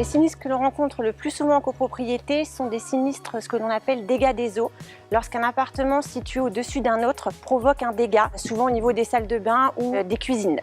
Les sinistres que l'on rencontre le plus souvent en copropriété sont des sinistres, ce que l'on appelle dégâts des eaux, lorsqu'un appartement situé au-dessus d'un autre provoque un dégât, souvent au niveau des salles de bain ou des cuisines.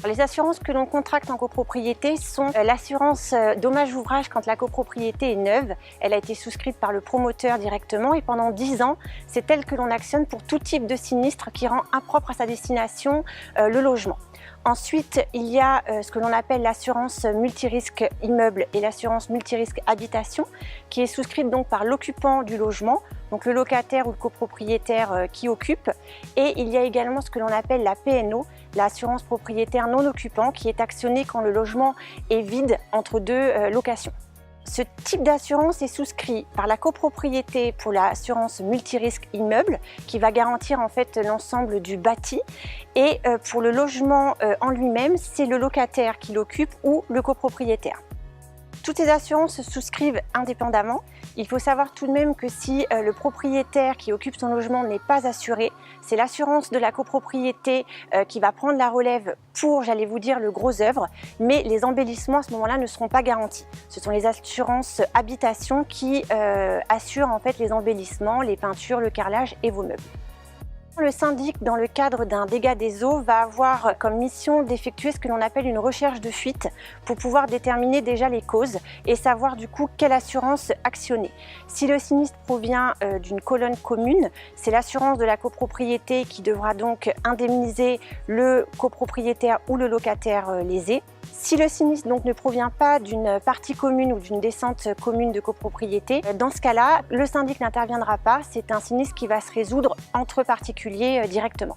Les assurances que l'on contracte en copropriété sont l'assurance dommage ouvrage quand la copropriété est neuve. Elle a été souscrite par le promoteur directement et pendant 10 ans, c'est elle que l'on actionne pour tout type de sinistre qui rend impropre à sa destination le logement. Ensuite, il y a ce que l'on appelle l'assurance multirisque immeuble et l'assurance multirisque habitation qui est souscrite donc par l'occupant du logement, donc le locataire ou le copropriétaire qui occupe. Et il y a également ce que l'on appelle la PNO, l'assurance propriétaire non occupant qui est actionnée quand le logement est vide entre deux locations. Ce type d'assurance est souscrit par la copropriété pour l'assurance multirisque immeuble qui va garantir en fait l'ensemble du bâti et pour le logement en lui-même, c'est le locataire qui l'occupe ou le copropriétaire. Toutes ces assurances se souscrivent indépendamment. Il faut savoir tout de même que si le propriétaire qui occupe son logement n'est pas assuré, c'est l'assurance de la copropriété qui va prendre la relève pour, j'allais vous dire, le gros œuvre, mais les embellissements à ce moment-là ne seront pas garantis. Ce sont les assurances habitation qui assurent en fait les embellissements, les peintures, le carrelage et vos meubles. Le syndic, dans le cadre d'un dégât des eaux, va avoir comme mission d'effectuer ce que l'on appelle une recherche de fuite pour pouvoir déterminer déjà les causes et savoir du coup quelle assurance actionner. Si le sinistre provient d'une colonne commune, c'est l'assurance de la copropriété qui devra donc indemniser le copropriétaire ou le locataire lésé. Si le sinistre donc ne provient pas d'une partie commune ou d'une descente commune de copropriété, dans ce cas-là, le syndic n'interviendra pas. C'est un sinistre qui va se résoudre entre particuliers directement.